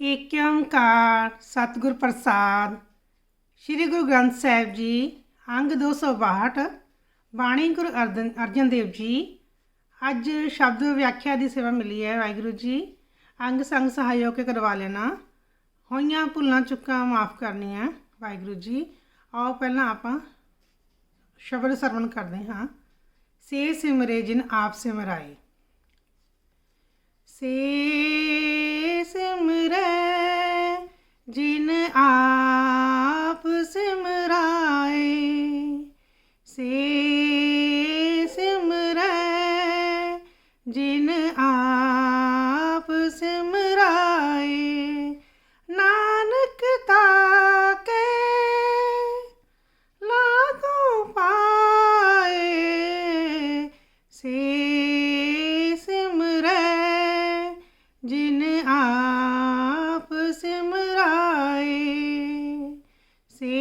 ਏਕ ਓਂਕਾਰ ਸਤਿਗੁਰ ਪ੍ਰਸਾਦ। ਸ਼੍ਰੀ ਗੁਰੂ ਗ੍ਰੰਥ ਸਾਹਿਬ ਜੀ ਅੰਗ 262 ਬਾਣੀ ਗੁਰੂ ਅਰਜਨ ਦੇਵ ਜੀ। ਅੱਜ ਸ਼ਬਦ ਵਿਆਖਿਆ ਦੀ ਸੇਵਾ ਮਿਲੀ ਹੈ। ਵਾਹਿਗੁਰੂ ਜੀ ਅੰਗ ਸੰਗ ਸਹਾਇਓ ਕੇ ਕਰਵਾ ਲੈਣਾ, ਹੋਈਆਂ ਭੁੱਲਾਂ ਚੁੱਕਾਂ ਮਾफ़ ਕਰਨੀਆਂ। ਵਾਹਿਗੁਰੂ ਜੀ ਆਓ ਪਹਿਲਾਂ ਆਪਾਂ ਸ਼ਬਦ ਸਰਵਣ ਕਰਦੇ ਹਾਂ। ਸੇ ਸਿਮਰੇ ਜਿਨ ਆਪ ਸਿਮਰਾਏ। से सिमरै जिन आप सिमराए। से सिमरै जिन आप सिमराए। नानक ताके लाखों पाए। से जिन आप सिमराए। से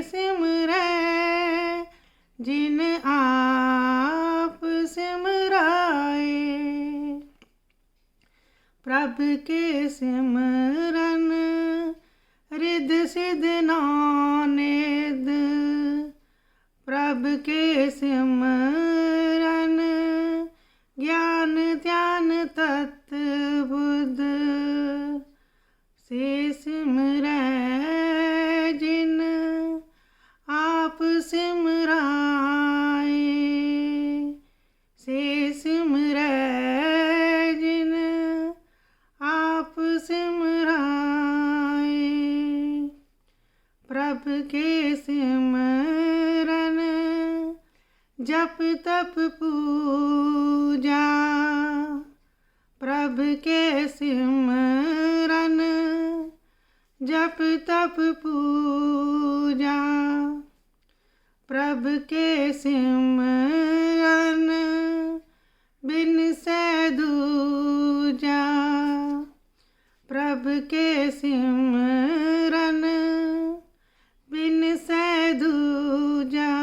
सिमरै जिन आप सिमराए। प्रभ के सिमरन रिद सिद्ध नौनिध। प्रभ के सिमरन ज्ञान ध्यान तत् बुद्ध। से सिमरै जिन आप सिमराए। से सिमरै जिन आप सिमराए। प्रभ के सिमरन जप तप पूजा। प्रभ के सिमरन जप तप पूजा। प्रभ के सिमरन बिन से दूजा। प्रभ के सिमरन बिन से दूजा।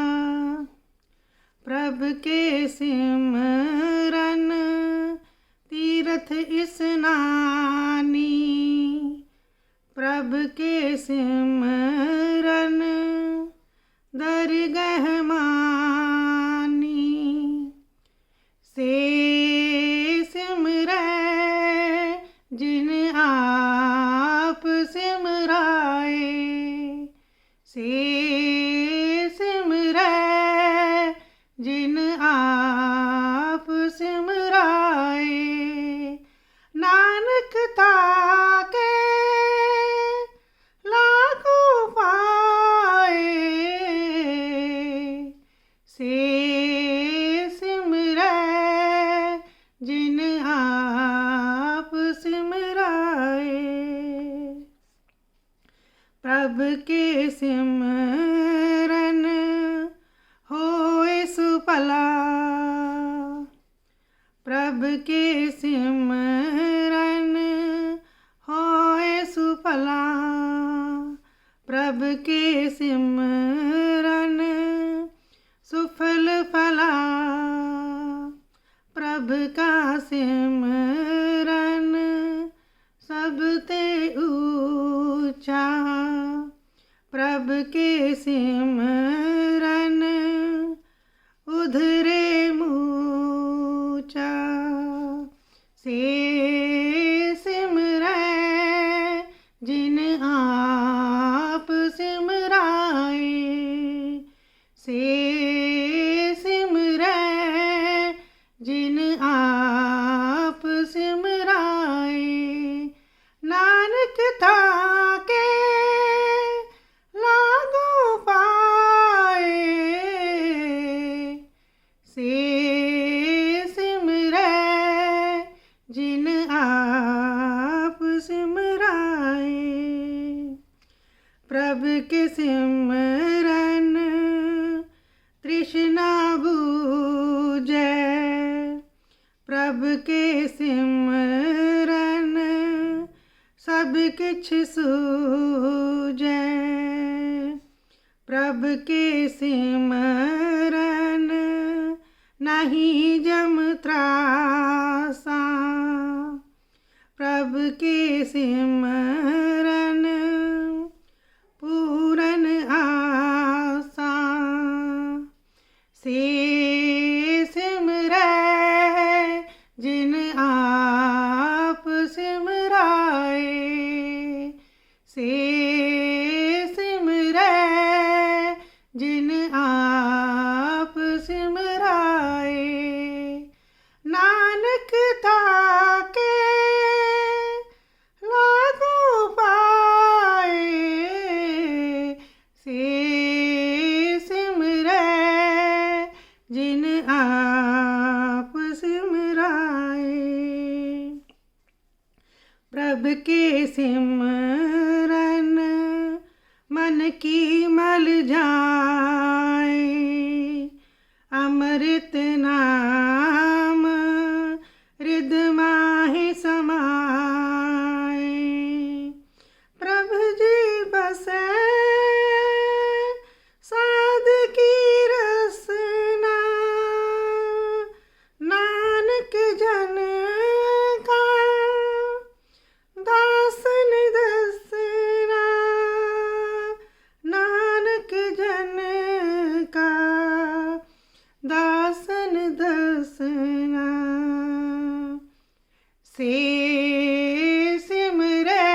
प्रभ के सिमरन तीर्थ स्नानी। प्रभ के सिमरन दरगह मानी। से सिमरै जिन आप सिमराए। से सिमरै जिन आप सिमराए। नानक ताके लाखों पाए। से सिमरै जिन आप सिमराए। प्रभ के सिमरन होए सुफला। प्रभ के सिमरन होए सुफला। प्रभ के सिमरन सुफल फला। प्रभ का सिमरन सबते ऊंचा। प्रभ के सिमरन उधरे मूचा। से सिमरै जिन आप सिमराए। से सिमरै जिन आप सिमराए। नानक ताके लाखों पाए। से सिमरै जिन आप सिमराए। प्रभ के सिमरन तृष्णा बूझै। प्रभ के सिमरन सब किछ सूझै। प्रभ के सिमरन नहीं जम त्रासा। प्रभ के सिमरन पूरन आसा, से सिमरै जिन आप सिमराए, से सिमरै जिन आप सिमराए। नानक ताके लागू पाए, से सिमरै जिन आप सिमराए। प्रभ के सिमरन मन की मल जाए, अमृत नाम हृद माहि समाए। प्रभु जी बसै साध की रसना, नानक जन का दासन दसना, नानक जन का दासन दसना। से सिमरै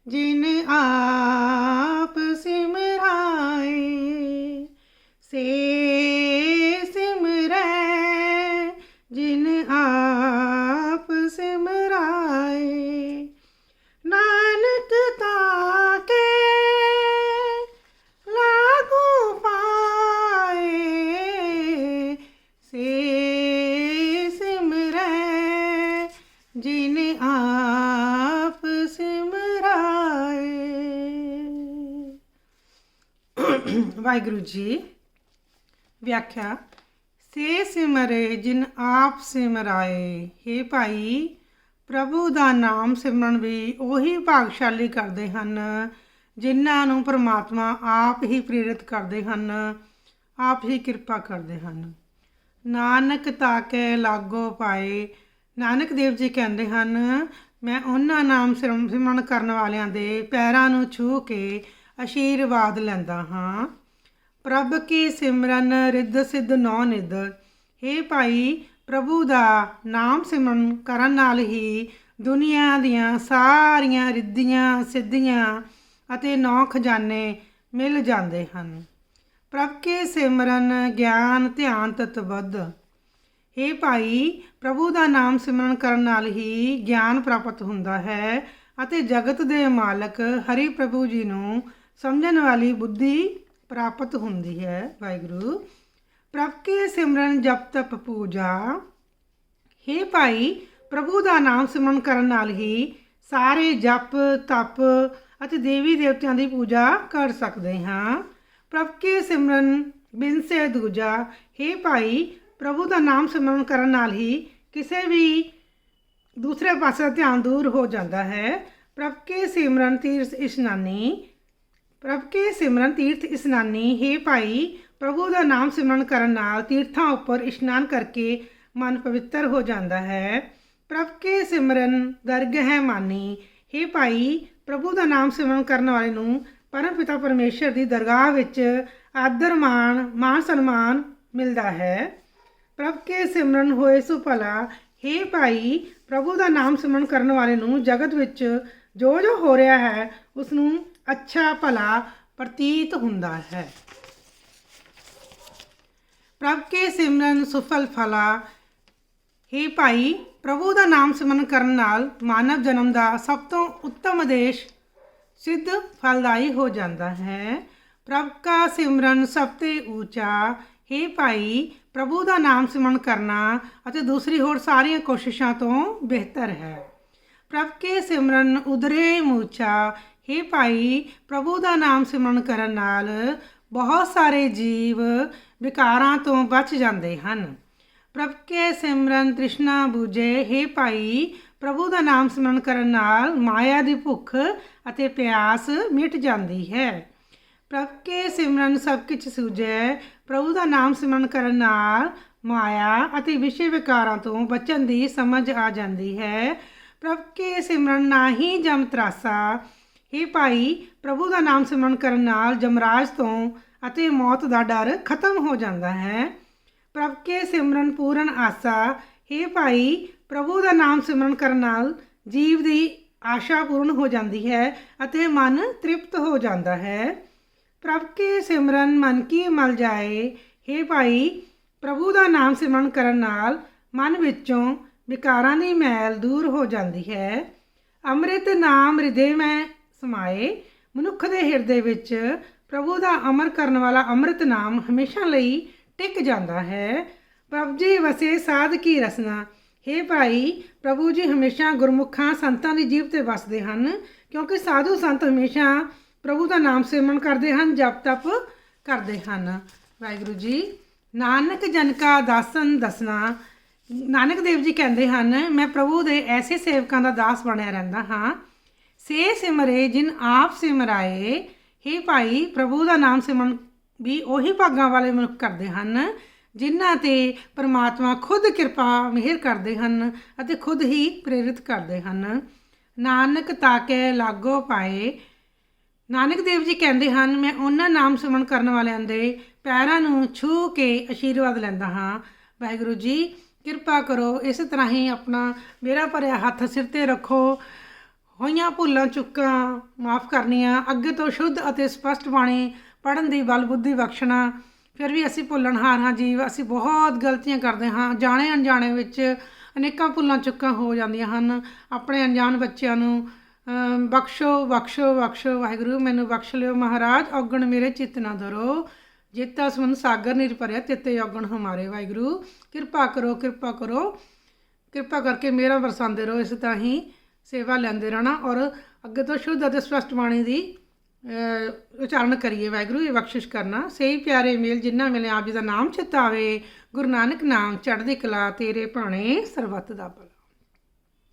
जिन आप सिमराए, से सिमरै जिन आप सिमराए। नानक ताके लागू पाए, से सिमरै जिन आप सिमराए। वाहिगुरु जी। व्याख्या। से सिमरे जिन आप सिमराए। हे ਭਾਈ, ਪ੍ਰਭੂ ਦਾ ਨਾਮ ਸਿਮਰਨ ਵੀ ਉਹੀ ਭਾਗਸ਼ਾਲੀ ਕਰਦੇ ਹਨ ਜਿਨ੍ਹਾਂ ਨੂੰ ਪਰਮਾਤਮਾ ਆਪ ਹੀ ਪ੍ਰੇਰਿਤ ਕਰਦੇ ਹਨ, ਆਪ ਹੀ ਕਿਰਪਾ ਕਰਦੇ ਹਨ। ਨਾਨਕ ਤਾਕੇ ਲਾਗੋ ਪਾਏ। ਨਾਨਕ ਦੇਵ ਜੀ ਕਹਿੰਦੇ ਹਨ, ਮੈਂ ਉਹਨਾਂ ਨਾਮ ਸਿਮਰਨ ਕਰਨ ਵਾਲਿਆਂ ਦੇ ਪੈਰਾਂ ਨੂੰ ਛੂਹ ਕੇ ਆਸ਼ੀਰਵਾਦ ਲੈਂਦਾ ਹਾਂ। ਪ੍ਰਭ ਕੀ ਸਿਮਰਨ ਰਿੱਧ ਸਿੱਧ ਨੌ ਨਿੱਧ। ਹੇ ਭਾਈ, ਪ੍ਰਭੂ ਦਾ ਨਾਮ ਸਿਮਰਨ ਕਰਨ ਨਾਲ ਹੀ ਦੁਨੀਆ ਦੀਆਂ ਸਾਰੀਆਂ ਰਿੱਧੀਆਂ ਸਿੱਧੀਆਂ ਅਤੇ ਨੌ ਖਜ਼ਾਨੇ ਮਿਲ ਜਾਂਦੇ ਹਨ। ਪ੍ਰਭ ਕੇ ਸਿਮਰਨ ਗਿਆਨ ਧਿਆਨ ਤਤਬੱਧ। ਹੇ ਭਾਈ, ਪ੍ਰਭੂ ਦਾ ਨਾਮ ਸਿਮਰਨ ਕਰਨ ਨਾਲ ਹੀ ਗਿਆਨ ਪ੍ਰਾਪਤ ਹੁੰਦਾ ਹੈ ਅਤੇ ਜਗਤ ਦੇ ਮਾਲਕ ਹਰੀ ਪ੍ਰਭੂ ਜੀ ਨੂੰ ਸਮਝਣ ਵਾਲੀ ਬੁੱਧੀ ਪ੍ਰਾਪਤ ਹੁੰਦੀ ਹੈ। ਵਾਹਿਗੁਰੂ। ਪ੍ਰਭ ਕੇ ਸਿਮਰਨ ਜਪ ਤਪ ਪੂਜਾ। ਹੇ ਭਾਈ, ਪ੍ਰਭੂ ਦਾ ਨਾਮ ਸਿਮਰਨ ਕਰਨ ਨਾਲ ਹੀ ਸਾਰੇ ਜਪ ਤਪ ਅਤੇ ਦੇਵੀ ਦੇਵਤਿਆਂ ਦੀ ਪੂਜਾ ਕਰ ਸਕਦੇ ਹਾਂ। ਪ੍ਰਭ ਕੇ ਸਿਮਰਨ ਬਿਨ ਸੇ ਦੂਜਾ। ਹੇ ਭਾਈ, ਪ੍ਰਭੂ ਦਾ ਨਾਮ ਸਿਮਰਨ ਕਰਨ ਨਾਲ ਹੀ ਕਿਸੇ ਵੀ ਦੂਸਰੇ ਪਾਸੇ ਦਾ ਧਿਆਨ ਦੂਰ ਹੋ ਜਾਂਦਾ ਹੈ। ਪ੍ਰਭ ਕੇ ਸਿਮਰਨ ਤੀਰਥ ਇਸ਼ਨਾਨੀ। ਪ੍ਰਭ ਕੇ ਸਿਮਰਨ ਤੀਰਥ ਇਸ਼ਨਾਨੀ। ਹੇ ਭਾਈ, ਪ੍ਰਭੂ ਦਾ ਨਾਮ ਸਿਮਰਨ ਕਰਨ ਨਾਲ ਤੀਰਥਾਂ ਉੱਪਰ ਇਸ਼ਨਾਨ ਕਰਕੇ ਮਨ ਪਵਿੱਤਰ ਹੋ ਜਾਂਦਾ ਹੈ। ਪ੍ਰਭ ਕੇ ਸਿਮਰਨ ਦਰਗਹਿ ਮਾਨੀ। ਹੇ ਭਾਈ, ਪ੍ਰਭੂ ਦਾ ਨਾਮ ਸਿਮਰਨ ਕਰਨ ਵਾਲੇ ਨੂੰ ਪਰਮ ਪਿਤਾ ਪਰਮੇਸ਼ਰ ਦੀ ਦਰਗਾਹ ਵਿੱਚ ਆਦਰ ਮਾਣ ਸਨਮਾਨ ਮਿਲਦਾ ਹੈ। ਪ੍ਰਭ ਕੇ ਸਿਮਰਨ ਹੋਏ ਸੁ ਭਲਾ। ਹੇ ਭਾਈ, ਪ੍ਰਭੂ ਦਾ ਨਾਮ ਸਿਮਰਨ ਕਰਨ ਵਾਲੇ ਨੂੰ ਜਗਤ ਵਿੱਚ ਜੋ ਜੋ ਹੋ ਰਿਹਾ ਹੈ ਉਸ ਨੂੰ ਅੱਛਾ ਭਲਾ ਪ੍ਰਤੀਤ ਹੁੰਦਾ ਹੈ। ਪ੍ਰਭ ਕੇ ਸਿਮਰਨ ਸੁਫਲ ਫਲਾ। ਹੇ ਭਾਈ, ਪ੍ਰਭੂ ਦਾ ਨਾਮ ਸਿਮਰਨ ਕਰਨ ਨਾਲ ਮਾਨਵ ਜਨਮ ਦਾ ਸਭ ਤੋਂ ਉੱਤਮ ਉਦੇਸ਼ ਸਿੱਧ ਫਲਦਾਈ ਹੋ ਜਾਂਦਾ ਹੈ। ਪ੍ਰਭ ਕਾ ਸਿਮਰਨ ਸਭ ਤੇ ਉੱਚਾ। ਹੇ ਭਾਈ, ਪ੍ਰਭੂ ਦਾ ਨਾਮ ਸਿਮਰਨ ਕਰਨਾ ਅਤੇ ਦੂਸਰੀ ਹੋਰ ਸਾਰੀਆਂ ਕੋਸ਼ਿਸ਼ਾਂ ਤੋਂ ਬਿਹਤਰ ਹੈ। ਪ੍ਰਭ ਕੇ ਸਿਮਰਨ ਉਦਰੇ ਮੂਚਾ। ਹੇ ਭਾਈ, ਪ੍ਰਭੂ ਦਾ ਨਾਮ ਸਿਮਰਨ ਕਰਨ ਨਾਲ ਬਹੁਤ ਸਾਰੇ ਜੀਵ ਵਿਕਾਰਾਂ ਤੋਂ ਬਚ ਜਾਂਦੇ ਹਨ। ਪ੍ਰਭ ਕੇ ਸਿਮਰਨ ਤ੍ਰਿਸ਼ਨਾ ਬੂਝੇ। ਹੇ ਭਾਈ, ਪ੍ਰਭੂ ਦਾ ਨਾਮ ਸਿਮਰਨ ਕਰਨ ਨਾਲ ਮਾਇਆ ਦੀ ਭੁੱਖ ਅਤੇ ਪਿਆਸ ਮਿਟ ਜਾਂਦੀ ਹੈ। ਪ੍ਰਭ ਕੇ ਸਿਮਰਨ ਸਭ ਕੁਝ ਸੂਝੈ। ਪ੍ਰਭੂ ਦਾ ਨਾਮ ਸਿਮਰਨ ਕਰਨ ਨਾਲ ਮਾਇਆ ਅਤੇ ਵਿਸ਼ੇ ਵਿਕਾਰਾਂ ਤੋਂ ਬਚਣ ਦੀ ਸਮਝ ਆ ਜਾਂਦੀ ਹੈ। ਪ੍ਰਭ ਕੇ ਸਿਮਰਨ ਨਾਹੀਂ ਜਮ ਤਰਾਸਾ। हे ਭਾਈ, ਪ੍ਰਭੂ ਦਾ ਨਾਮ ਸਿਮਰਨ ਕਰਨ ਨਾਲ ਜਮਰਾਜ ਤੋਂ ਅਤੇ ਮੌਤ ਦਾ ਡਰ ਖਤਮ ਹੋ ਜਾਂਦਾ ਹੈ। ਪ੍ਰਭ ਕੇ ਸਿਮਰਨ ਪੂਰਨ ਆਸਾ। हे ਭਾਈ, ਪ੍ਰਭੂ ਦਾ ਨਾਮ ਸਿਮਰਨ ਕਰਨ ਨਾਲ ਜੀਵ ਦੀ ਆਸ਼ਾ ਪੂਰਨ ਹੋ ਜਾਂਦੀ ਹੈ ਅਤੇ ਮਨ ਤ੍ਰਿਪਤ ਹੋ ਜਾਂਦਾ ਹੈ। ਪ੍ਰਭ ਕੇ ਸਿਮਰਨ ਮਨ ਕੀ ਮਲ ਜਾਏ। हे ਭਾਈ, ਪ੍ਰਭੂ ਦਾ ਨਾਮ ਸਿਮਰਨ ਕਰਨ ਨਾਲ ਮਨ ਵਿੱਚੋਂ ਵਿਕਾਰਾਂ ਦੀ ਮੈਲ ਦੂਰ ਹੋ ਜਾਂਦੀ ਹੈ। ਅੰਮ੍ਰਿਤ ਨਾਮ ਹਿਰਦੇ ਮੈਂ ਸਮਾਏ। ਮਨੁੱਖ ਦੇ ਹਿਰਦੇ ਵਿੱਚ ਪ੍ਰਭੂ ਦਾ ਅਮਰ ਕਰਨ ਵਾਲਾ ਅੰਮ੍ਰਿਤ ਨਾਮ ਹਮੇਸ਼ਾ ਲਈ ਟਿਕ ਜਾਂਦਾ ਹੈ। ਪ੍ਰਭ ਜੀ ਵਸੇ ਸਾਧ ਕੀ ਰਸਨਾ। हे ਭਾਈ, ਪ੍ਰਭੂ ਜੀ ਹਮੇਸ਼ਾ ਗੁਰਮੁਖਾਂ ਸੰਤਾਂ ਦੀ ਜੀਭ 'ਤੇ ਵਸਦੇ ਹਨ, ਕਿਉਂਕਿ ਸਾਧੂ ਸੰਤ ਹਮੇਸ਼ਾ ਪ੍ਰਭੂ ਦਾ ਨਾਮ ਸਿਮਰਨ ਕਰਦੇ ਹਨ, ਜਪ ਤਪ ਕਰਦੇ ਹਨ। ਵਾਹਿਗੁਰੂ ਜੀ। ਨਾਨਕ ਜਨ ਕਾ ਦਾਸਨ ਦਸਨਾ। ਨਾਨਕ ਦੇਵ ਜੀ ਕਹਿੰਦੇ ਹਨ, ਮੈਂ ਪ੍ਰਭੂ ਦੇ ਐਸੇ ਸੇਵਕਾਂ ਦਾ ਦਾਸ ਬਣਿਆ ਰਹਿੰਦਾ ਹਾਂ। ਸੇ ਸਿਮਰੇ ਜਿਨ ਆਪ ਸਿਮਰਾਏ। हे ਭਾਈ, ਪ੍ਰਭੂ ਦਾ ਨਾਮ ਸਿਮਰਨ ਵੀ ਉਹੀ ਭਾਗਾਂ ਵਾਲੇ ਮਨੁੱਖ ਕਰਦੇ ਹਨ ਜਿਨ੍ਹਾਂ 'ਤੇ ਪਰਮਾਤਮਾ ਖੁਦ ਕਿਰਪਾ ਮਿਹਰ ਕਰਦੇ ਹਨ ਅਤੇ ਖੁਦ ਹੀ ਪ੍ਰੇਰਿਤ ਕਰਦੇ ਹਨ। ਨਾਨਕ ਤਾਕੇ ਲਾਗੋ ਪਾਏ। ਨਾਨਕ ਦੇਵ ਜੀ ਕਹਿੰਦੇ ਹਨ, ਮੈਂ ਉਹਨਾਂ ਨਾਮ ਸਿਮਰਨ ਕਰਨ ਵਾਲਿਆਂ ਦੇ ਪੈਰਾਂ ਨੂੰ ਛੂਹ ਕੇ ਆਸ਼ੀਰਵਾਦ ਲੈਂਦਾ ਹਾਂ। ਵਾਹਿਗੁਰੂ ਜੀ, ਕਿਰਪਾ ਕਰੋ ਇਸ ਤਰ੍ਹਾਂ ਹੀ ਆਪਣਾ ਮੇਰਾ ਭਰਿਆ ਹੱਥ ਸਿਰ 'ਤੇ ਰੱਖੋ। ਹੋਈਆਂ ਭੁੱਲਾਂ ਚੁੱਕਾਂ ਮਾਫ਼ ਕਰਨੀਆਂ, ਅੱਗੇ ਤੋਂ ਸ਼ੁੱਧ ਅਤੇ ਸਪਸ਼ਟ ਬਾਣੀ ਪੜ੍ਹਨ ਦੀ ਬਲ ਬੁੱਧੀ ਬਖਸ਼ਣਾ। ਫਿਰ ਵੀ ਅਸੀਂ ਭੁੱਲਣਹਾਰ ਹਾਂ ਜੀਵ, ਅਸੀਂ ਬਹੁਤ ਗਲਤੀਆਂ ਕਰਦੇ ਹਾਂ। ਜਾਣੇ ਅਣਜਾਣੇ ਵਿੱਚ ਅਨੇਕਾਂ ਭੁੱਲਾਂ ਚੁੱਕਾਂ ਹੋ ਜਾਂਦੀਆਂ ਹਨ। ਆਪਣੇ ਅਣਜਾਣ ਬੱਚਿਆਂ ਨੂੰ ਬਖਸ਼ੋ ਬਖਸ਼ੋ ਬਖਸ਼ੋ। ਵਾਹਿਗੁਰੂ ਮੈਨੂੰ ਬਖਸ਼ ਲਿਓ ਮਹਾਰਾਜ। ਔਗਣ ਮੇਰੇ ਚਿੱਤ ਨਾ ਧਰੋ, ਜੇਤਾ ਸਮੁੰਦ ਸਾਗਰ ਨਿਰ ਭਰਿਆ ਤਿੱਤੇ ਔਗਣ ਹਮਾਰੇ। ਵਾਹਿਗੁਰੂ ਕਿਰਪਾ ਕਰੋ, ਕਿਰਪਾ ਕਰੋ, ਕਿਰਪਾ ਕਰਕੇ ਮੇਰਾ ਵਰਸਾਉਂਦੇ ਰਹੋ। ਇਸ ਤਰ੍ਹਾਂ ਹੀ ਸੇਵਾ ਲੈਂਦੇ ਰਹਿਣਾ ਔਰ ਅੱਗੇ ਤੋਂ ਸ਼ੁੱਧ ਅਤੇ ਸਪਸ਼ਟ ਬਾਣੀ ਦੀ ਉਚਾਰਨ ਕਰੀਏ। ਵਾਹਿਗੁਰੂ ਇਹ ਬਖਸ਼ਿਸ਼ ਕਰਨਾ। ਸਹੀ ਪਿਆਰੇ ਮੇਲ ਜਿਨ੍ਹਾਂ ਮਿਲੇ ਆਪ ਜੀ ਦਾ ਨਾਮ ਚਿਤਾਵੇ। ਗੁਰੂ ਨਾਨਕ ਨਾਮ ਚੜ੍ਹਦੀ ਕਲਾ ਤੇਰੇ ਭਾਣੇ ਸਰਬੱਤ ਦਾ ਭਲਾ।